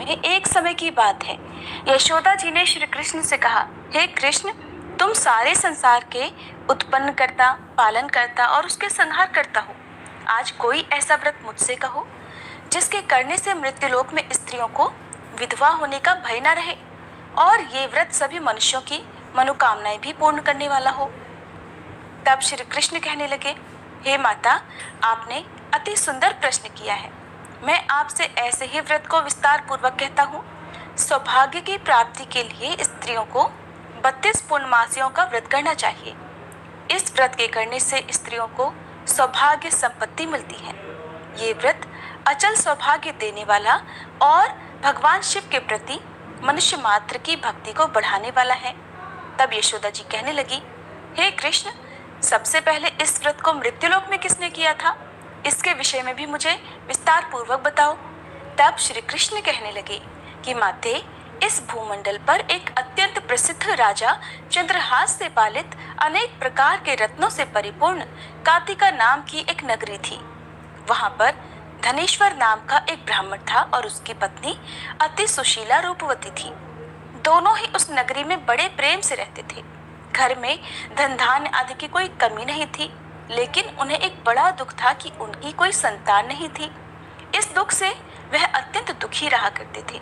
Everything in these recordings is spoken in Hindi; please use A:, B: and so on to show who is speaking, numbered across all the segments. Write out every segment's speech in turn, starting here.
A: में एक समय की बात है। यशोदा जी ने श्री कृष्ण से कहा, हे कृष्ण, तुम सारे संसार के उत्पन्न करता, पालन करता और उसके संहार करता हो। आज कोई ऐसा व्रत मुझसे कहो जिसके करने से मृत्युलोक में स्त्रियों को विधवा होने का भय न रहे और ये व्रत सभी मनुष्यों की मनोकामनाएं भी पूर्ण करने वाला हो। तब श्री कृष्ण कहने लगे, हे माता, आपने अति सुंदर प्रश्न किया है। मैं आपसे ऐसे ही व्रत को विस्तार पूर्वक कहता हूँ। सौभाग्य की प्राप्ति के लिए स्त्रियों को 32 पूर्णमासियों का व्रत करना चाहिए। इस व्रत के करने से स्त्रियों को सौभाग्य संपत्ति मिलती है। ये व्रत अचल सौभाग्य देने वाला और भगवान शिव के प्रति मनुष्य मात्र की भक्ति को बढ़ाने वाला है। तब यशोदा जी कहने लगी, हे कृष्ण, सबसे पहले इस व्रत को मृत्युलोक में किसने किया था? इसके विषय में भी मुझे विस्तार पूर्वक बताओ। तब श्री कृष्ण कहने लगे कि माते, इस भूमंडल पर एक अत्यंत प्रसिद्ध राजा चंद्रहास से पालित अनेक प्रकार के रत्नों से परिपूर्ण कातिका नाम की एक नगरी थी। वहां पर धनेश्वर नाम का एक ब्राह्मण था और उसकी पत्नी अति सुशीला रूपवती थी। दोनों ही उस नगरी में बड़े प्रेम से रहते थे। घर में धन धान्य आदि की कोई कमी नहीं थी, लेकिन उन्हें एक बड़ा दुख था कि उनकी कोई संतान नहीं थी। इस दुख से वह अत्यंत दुखी रहा करते थे।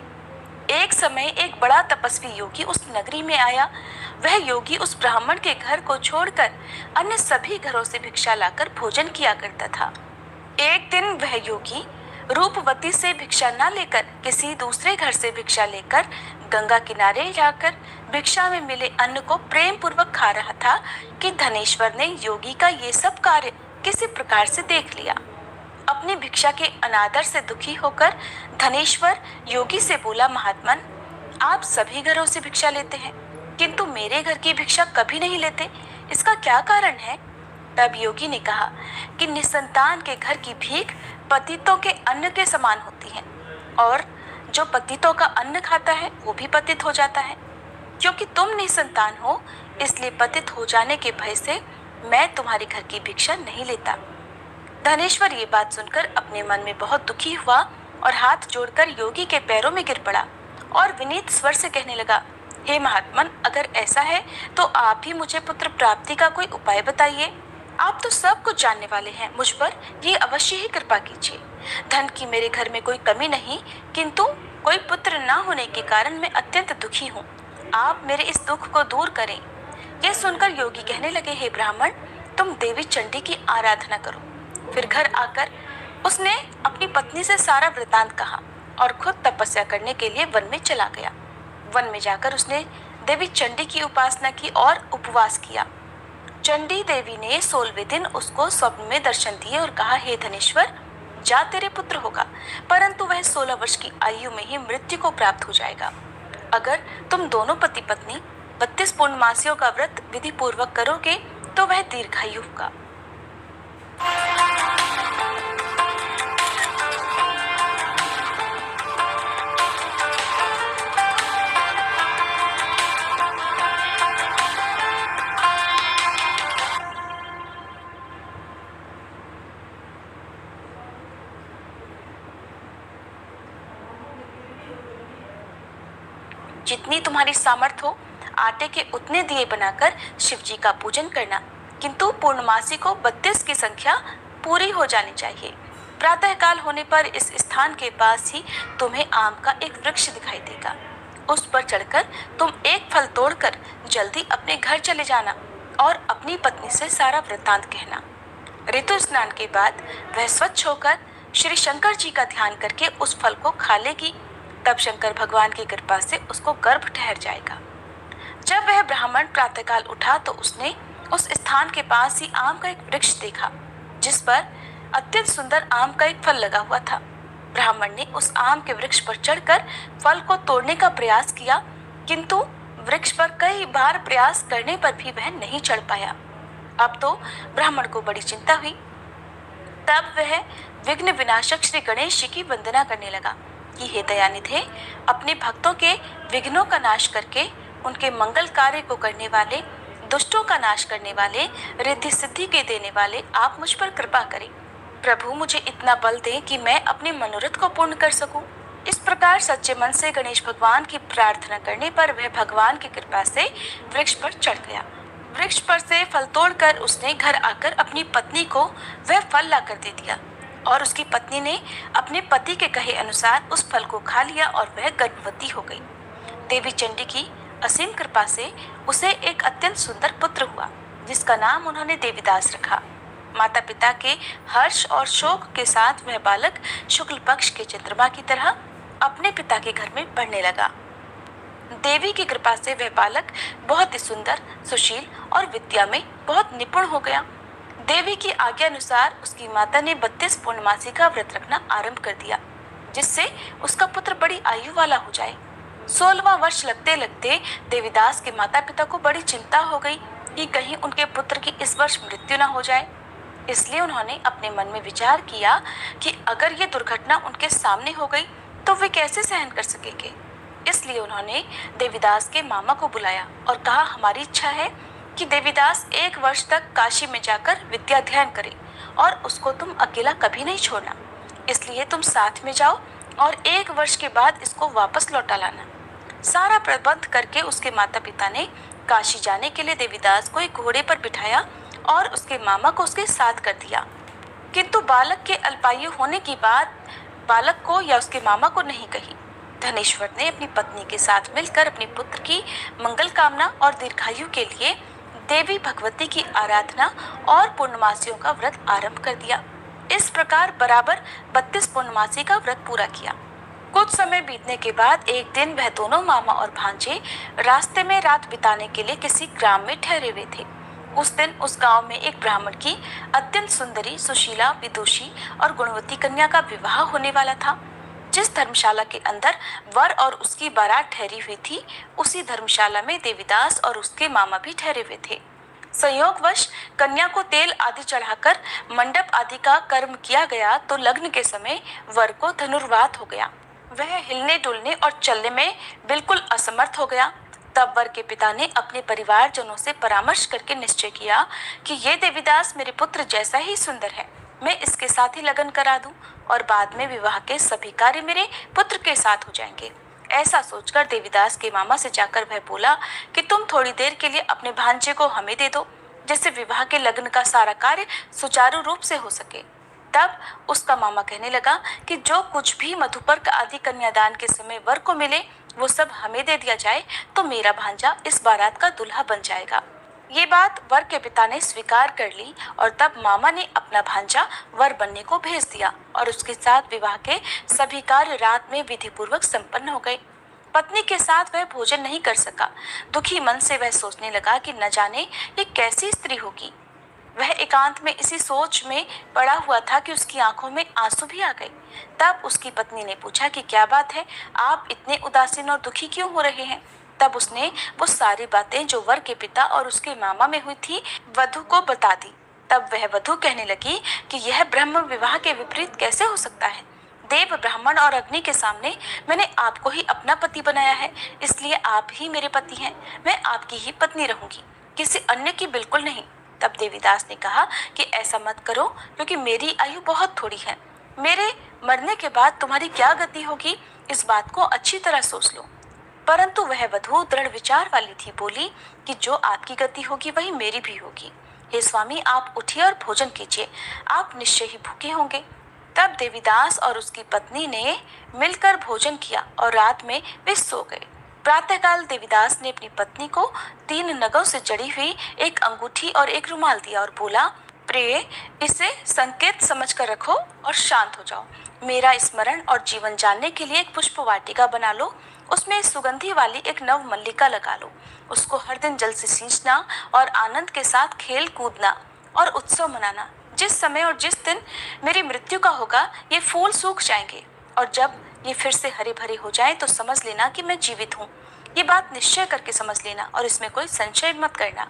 A: एक समय एक बड़ा तपस्वी योगी उस नगरी में आया। वह योगी उस ब्राह्मण के घर को छोड़कर अन्य सभी घरों से भिक्षा लाकर भोजन किया करता था। एक दिन वह योगी रूपवती से भिक्षा न लेकर किसी दूसरे घर से भिक्षा लेकर गंगा किनारे जाकर भिक्षा में मिले अन्न को प्रेम पूर्वक खा रहा था कि धनेश्वर ने योगी का ये सब कार्य किसी प्रकार से देख लिया। अपनी भिक्षा के अनादर से दुखी होकर धनेश्वर योगी से बोला, महात्मन, आप सभी घरों से भिक्षा लेते हैं किंतु मेरे घर की भिक्षा कभी नहीं लेते, इसका क्या कारण है? तब योगी ने कहा कि निसंतान के घर की भीख पतितों के अन्न के समान होती है और जो पतितों का अन्न खाता है वो भी पतित हो जाता है। क्योंकि तुम निसंतान हो, इसलिए पतित हो जाने के भय से मैं तुम्हारे घर की भिक्षा नहीं लेता। धनेश्वर ये बात सुनकर अपने मन में बहुत दुखी हुआ और हाथ जोड़कर योगी के पैरों में गिर पड़ा और विनीत स्वर से कहने लगा, हे महात्मन, अगर ऐसा है तो आप ही मुझे पुत्र प्राप्ति का कोई उपाय बताइए। आप तो सब कुछ जानने वाले हैं, मुझ पर ये अवश्य ही कृपा कीजिए। धन की मेरे घर में कोई कमी नहीं, किंतु कोई पुत्र न होने के कारण मैं अत्यंत दुखी हूँ। आप मेरे इस दुख को दूर करें। यह सुनकर योगी कहने लगे, हे ब्राह्मण, तुम देवी चंडी की आराधना करो। फिर घर आकर उसने अपनी पत्नी से सारा वृतांत कहा और खुद तपस्या करने के लिए वन में चला गया। वन में जाकर उसने देवी चंडी की उपासना की और उपवास किया। चंडी देवी ने 16वें दिन उसको स्वप्न में दर्शन दिए और कहा, हे धनेश्वर, जा, तेरे पुत्र होगा, परंतु वह 16 वर्ष की आयु में ही मृत्यु को प्राप्त हो जाएगा। अगर तुम दोनों पति पत्नी 32 पूर्णमासियों का व्रत विधि पूर्वक करोगे तो वह दीर्घायु होगा। जितनी तुम्हारी सामर्थ्य हो, आटे के उतने दिए बनाकर शिव जी का पूजन करना, किंतु पूर्णमासी को 32 की संख्या पूरी हो जानी चाहिए। प्रातःकाल होने पर इस स्थान के पास ही तुम्हें आम का एक वृक्ष दिखाई देगा। उस पर चढ़कर तुम एक फल तोड़कर जल्दी अपने घर चले जाना और अपनी पत्नी से सारा वृत्तांत कहना। ऋतु स्नान के बाद वह स्वच्छ होकर श्री शंकर जी का ध्यान करके उस फल को खा लेगी। तब शंकर भगवान की कृपा से उसको गर्भ ठहर जाएगा। जब वह ब्राह्मण प्रातःकाल उठा तो उसने उस स्थान के पास ही आम का एक वृक्ष देखा जिस पर अत्यंत सुंदर आम का एक फल लगा हुआ था। ब्राह्मण ने उस आम के वृक्ष पर चढ़कर फल को तोड़ने का प्रयास किया, किंतु वृक्ष पर कई बार प्रयास करने पर भी वह नहीं चढ़ पाया। अब तो ब्राह्मण को बड़ी चिंता हुई। तब वह विघ्न विनाशक श्री गणेश जी की वंदना करने लगा कि हे दयानिधे, अपने भक्तों के विघ्नों का नाश करके उनके मंगल कार्य को करने वाले, दुष्टों का नाश करने वाले, रिद्धि सिद्धि के देने वाले आप मुझ पर कृपा करें। प्रभु, मुझे इतना बल दें कि मैं अपने मनोरथ को पूर्ण कर सकूं। इस प्रकार सच्चे मन से गणेश भगवान की प्रार्थना करने पर वह भगवान की कृपा से वृक्ष पर चढ़ गया। वृक्ष पर से फल तोड़कर उसने घर आकर अपनी पत्नी को वह फल लाकर दे दिया और उसकी पत्नी ने अपने पति के कहे अनुसार उस फल को खा लिया और वह गर्भवती हो गई। देवी चंडी की असीम कृपा से उसे एक अत्यंत सुंदर पुत्र हुआ, जिसका नाम उन्होंने देवीदास रखा। माता पिता के हर्ष और शोक के साथ वह बालक शुक्ल पक्ष के चंद्रमा की तरह अपने पिता के घर में बढ़ने लगा। देवी की कृपा से वह बालक बहुत ही सुंदर, सुशील और विद्या में बहुत निपुण हो गया। देवी की आज्ञा अनुसार उसकी माता ने 32 पूर्णमासी का व्रत रखना आरंभ कर दिया, जिससे उसका पुत्र बड़ी आयु वाला हो जाए। 16वां वर्ष लगते लगते देवीदास के माता पिता को बड़ी चिंता हो गई कि कहीं उनके पुत्र की इस वर्ष मृत्यु न हो जाए। इसलिए उन्होंने अपने मन में विचार किया कि अगर ये दुर्घटना उनके सामने हो गई तो वे कैसे सहन कर सकेंगे। इसलिए उन्होंने देवीदास के मामा को बुलाया और कहा, हमारी इच्छा है कि देवीदास 1 वर्ष तक काशी में जाकर विद्या अध्ययन करे और उसको तुम अकेला कभी नहीं छोड़ना। इसलिए तुम साथ में जाओ और 1 वर्ष के बाद इसको वापस लौटा लाना। सारा प्रबंध करके उसके माता पिता ने काशी जाने के लिए देवीदास को एक घोड़े पर बिठाया और उसके मामा को उसके साथ कर दिया। किंतु बालक के अल्पायु होने की बात बालक को या उसके मामा को नहीं कही। धनेश्वर ने अपनी पत्नी के साथ मिलकर अपने पुत्र की मंगल कामना और दीर्घायु के लिए देवी भगवती की आराधना और पूर्णमासियों का व्रत आरंभ कर दिया। इस प्रकार बराबर 32 पूर्णमासी का व्रत पूरा किया। कुछ समय बीतने के बाद एक दिन वह दोनों मामा और भांजे रास्ते में रात बिताने के लिए किसी ग्राम में ठहरे हुए थे। उस दिन उस गांव में एक ब्राह्मण की अत्यंत सुंदरी, सुशीला, विदुषी और गुणवती कन्या का विवाह होने वाला था। जिस धर्मशाला के अंदर वर और उसकी बारात ठहरी हुई थी, उसी धर्मशाला में देवीदास और उसके मामा भी ठहरे हुए थे। संयोगवश कन्या को तेल आदि चढ़ाकर मंडप आदि का कर्म किया गया तो लग्न के समय वर को धनुर्वात हो गया। वह हिलने डुलने और चलने में बिल्कुल असमर्थ हो गया। तब वर के पिता ने अपने परिवारजनों से परामर्श करके निश्चय किया कि ये देवीदास मेरे पुत्र जैसा ही सुंदर है, मैं इसके साथ ही लगन करा दूं और बाद में विवाह के सभी कार्य मेरे पुत्र के साथ हो जाएंगे। ऐसा सोचकर देवीदास के मामा से जाकर वह बोला कि तुम थोड़ी देर के लिए अपने भांजे को हमें दे दो, जिससे विवाह के लगन का सारा कार्य सुचारू रूप से हो सके। तब उसका मामा कहने लगा कि जो कुछ भी मधुपर्क आदि कन्यादान के समय वर को मिले वो सब हमें दे दिया जाए तो मेरा भांजा इस बारात का दूल्हा बन जाएगा। ये बात वर के पिता ने स्वीकार कर ली और तब मामा ने अपना भांजा वर बनने को भेज दिया और उसके साथ विवाह के सभी कार्य रात में विधि पूर्वक संपन्न हो गए। पत्नी के साथ वह भोजन नहीं कर सका। दुखी मन से वह सोचने लगा कि न जाने ये कैसी स्त्री होगी। वह एकांत में इसी सोच में पड़ा हुआ था कि उसकी आंखों में आंसू भी आ गए। तब उसकी पत्नी ने पूछा कि क्या बात है, आप इतने उदासीन और दुखी क्यों हो रहे हैं। तब उसने वो सारी बातें जो वर के पिता और उसके मामा में हुई थी वधु को बता दी। तब वह वधु कहने लगी कि यह ब्रह्म विवाह के विपरीत कैसे हो सकता है। देव, ब्राह्मण और अग्नि के सामने मैंने आपको ही अपना पति बनाया है, इसलिए आप ही मेरे पति हैं। मैं आपकी ही पत्नी रहूंगी, किसी अन्य की बिल्कुल नहीं। तब देवीदास ने कहा कि ऐसा मत करो, क्योंकि मेरी आयु बहुत थोड़ी है। मेरे मरने के बाद तुम्हारी क्या गति होगी, इस बात को अच्छी तरह सोच लो। परंतु वह वधु दृढ़ विचार वाली थी, बोली कि जो आपकी गति होगी वही मेरी भी होगी। हे स्वामी, आप उठिए और भोजन कीजिए, आप निश्चय ही भूखे होंगे। तब देवीदास और उसकी पत्नी ने मिलकर भोजन किया और रात में वे सो गए। प्रातःकाल देवीदास ने अपनी पत्नी को 3 नगों से जड़ी हुई एक अंगूठी और एक रुमाल दिया और बोला, प्रिय, इसे संकेत समझकर रखो और शांत हो जाओ। मेरा स्मरण और जीवन जानने के लिए एक पुष्प वाटिका बना लो, उसमें सुगंधी वाली एक नव मल्लिका लगा लो। उसको हर दिन जल से सींचना और आनंद के साथ खेल कूदना और उत्सव मनाना। जिस समय और जिस दिन मेरी मृत्यु का होगा ये फूल सूख जाएंगे और जब ये फिर से हरे भरे हो जाए तो समझ लेना कि मैं जीवित हूँ। ये बात निश्चय करके समझ लेना और इसमें कोई संशय मत करना।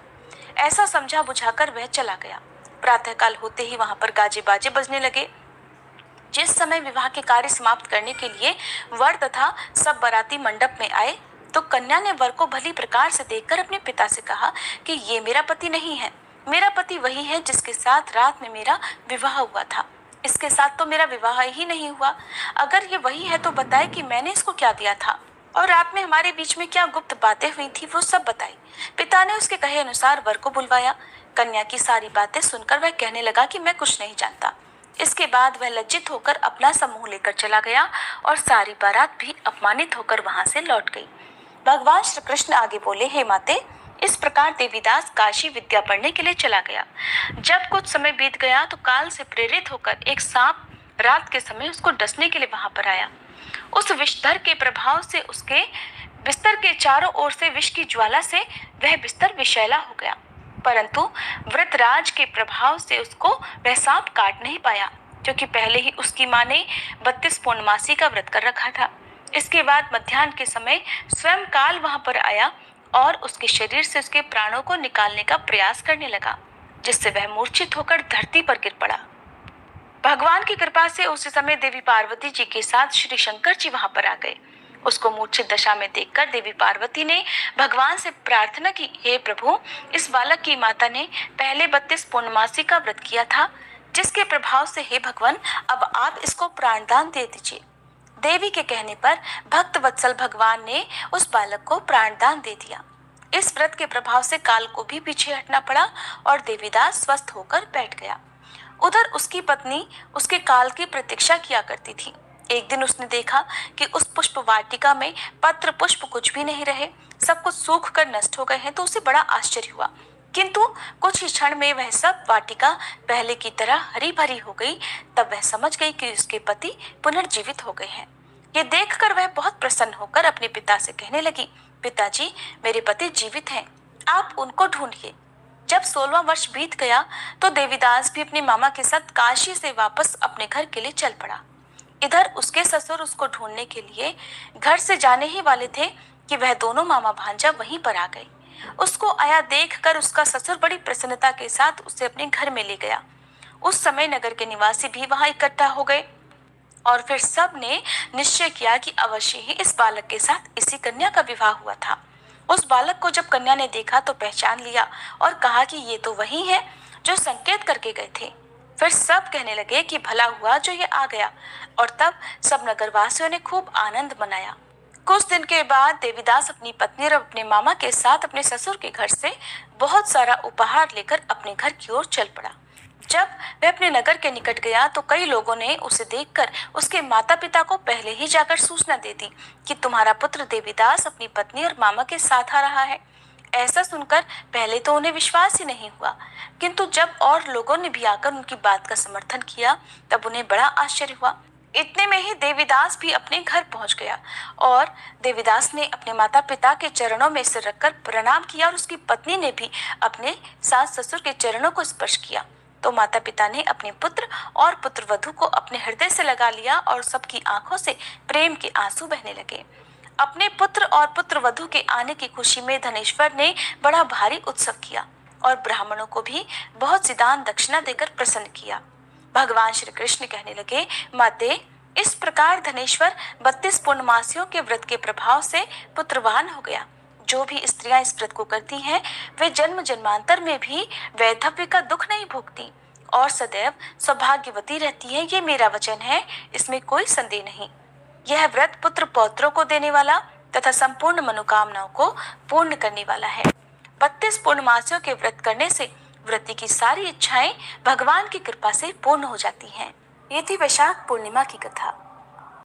A: ऐसा समझा बुझाकर वह चला गया। प्रातःकाल होते ही वहां पर गाजे बाजे बजने लगे। जिस समय विवाह के कार्य समाप्त करने के लिए वर तथा सब बाराती मंडप में आए तो कन्या ने वर को भली प्रकार से देखकर अपने पिता से कहा कि ये मेरा पति नहीं है। मेरा पति वही है जिसके साथ रात में मेरा विवाह हुआ था। इसके साथ तो मेरा विवाह ही नहीं हुआ। अगर ये वही है तो बताए कि मैंने इसको क्या दिया था और रात में हमारे बीच में क्या गुप्त बातें हुई थी, वो सब बताई। पिता ने उसके कहे अनुसार वर को बुलवाया। कन्या की सारी बातें सुनकर वह कहने लगा कि मैं कुछ नहीं जानता। इसके बाद वह लज्जित होकर अपना समूह लेकर चला गया और सारी बारात भी अपमानित होकर वहां से लौट गई। भगवान श्री कृष्ण आगे बोले, हे माते, इस प्रकार देवीदास काशी विद्या पढ़ने के लिए चला गया। जब कुछ समय बीत गया तो काल से प्रेरित होकर एक सांप रात के समय उसको डसने के लिए वहां पर आया। उस विषधर के प्रभाव से उसके बिस्तर के चारों ओर से विष की ज्वाला से वह बिस्तर विषैला हो गया, परंतु वृतराज के प्रभाव से उसको वह सांप काट नहीं पाया, क्योंकि पहले ही उसकी मां ने 32 पूर्णमासी का व्रत कर रखा था। इसके बाद मध्याह्न के समय स्वयं काल वहां पर आया और उसके शरीर से उसके प्राणों को निकालने का प्रयास करने लगा, जिससे वह मूर्छित होकर धरती पर गिर पड़ा। भगवान की कृपा से उस समय देवी पार्वती जी के साथ श्री शंकर जी वहां पर आ गए। उसको मूर्छित दशा में देखकर देवी पार्वती ने भगवान से प्रार्थना की, हे प्रभु, इस बालक की माता ने पहले 32 पूर्णमासी का व्रत किया था, जिसके प्रभाव से हे भगवान अब आप इसको प्राणदान दे दीजिए। देवी के कहने पर भक्त वत्सल भगवान ने उस बालक को प्राणदान दे दिया। इस व्रत के प्रभाव से काल को भी पीछे हटना पड़ा और देवीदास स्वस्थ होकर बैठ गया। उधर उसकी पत्नी उसके काल की प्रतीक्षा किया करती थी। एक दिन उसने देखा कि उस पुष्प वाटिका में पत्र पुष्प कुछ भी नहीं रहे, सब कुछ सूख कर नष्ट हो गए हैं, तो उसे बड़ा आश्चर्य हुआ। किंतु कुछ ही क्षण में वह सब वाटिका पहले की तरह हरी भरी हो गई। तब वह समझ गई कि उसके पति पुनर्जीवित हो गए हैं। ये देखकर वह बहुत प्रसन्न होकर अपने पिता से कहने लगी, पिताजी, मेरे पति जीवित हैं, आप उनको ढूंढिए। जब 16वां वर्ष बीत गया तो देवीदास भी अपने मामा के साथ काशी से वापस अपने घर के लिए चल पड़ा। इधर उसके ससुर उसको ढूंढने के लिए घर से जाने ही वाले थे कि वह दोनों मामा भांजा वहीं पर आ गए। उसको आया देखकर उसका ससुर बड़ी प्रसन्नता के साथ उसे अपने घर में ले गया। उस समय नगर के निवासी भी वहां इकट्ठा हो गए और फिर सब ने निश्चय किया कि अवश्य ही इस बालक के साथ इसी कन्या का विवाह हुआ था। उस बालक को जब कन्या ने देखा तो पहचान लिया और कहा कि ये तो वही है जो संकेत करके गए थे। फिर सब कहने लगे कि भला हुआ जो ये आ गया, और तब सब नगरवासियों ने खूब आनंद मनाया। कुछ दिन के बाद देवीदास अपनी पत्नी और अपने मामा के साथ अपने ससुर के घर से बहुत सारा उपहार लेकर अपने घर की ओर चल पड़ा। जब वह अपने नगर के निकट गया तो कई लोगों ने उसे देखकर उसके माता पिता को पहले ही जाकर सूचना दे दी कि तुम्हारा पुत्र देवीदास अपनी पत्नी और मामा के साथ आ रहा है। ऐसा सुनकर पहले तो उन्हें विश्वास ही नहीं हुआ, किंतु जब और लोगों ने भी आकर उनकी बात का समर्थन किया तब उन्हें बड़ा आश्चर्य हुआ। इतने में ही देवीदास भी अपने घर पहुंच गया और देवीदास ने अपने माता पिता के चरणों में सिर रखकर प्रणाम किया और उसकी पत्नी ने भी अपने सास ससुर के चरणों को स्पर्श किया। तो माता पिता ने अपने पुत्र और पुत्रवधू को अपने हृदय से लगा लिया और सबकी आंखों से प्रेम के आंसू बहने लगे। अपने पुत्र और पुत्रवधू के आने की खुशी में धनेश्वर ने बड़ा भारी उत्सव किया और ब्राह्मणों को भी बहुत सी दान दक्षिणा देकर प्रसन्न किया। भगवान श्री कृष्ण कहने लगे, माते, इस प्रकार धनेश्वर 32 पूर्णमासियों के व्रत के प्रभाव से पुत्रवान हो गया। जो भी स्त्रियां इस व्रत को करती हैं, वे जन्म जन्मांतर में भी वैधव्य का दुख नहीं भोगती और सदैव सौभाग्यवती रहती है। ये मेरा वचन है, इसमें कोई संदेह नहीं। यह व्रत पुत्र पौत्रों को देने वाला तथा संपूर्ण मनोकामनाओं को पूर्ण करने वाला है। 32 पूर्णमासियों के व्रत करने से व्रती की सारी इच्छाएं भगवान की कृपा से पूर्ण हो जाती हैं। ये थी वैशाख पूर्णिमा की कथा।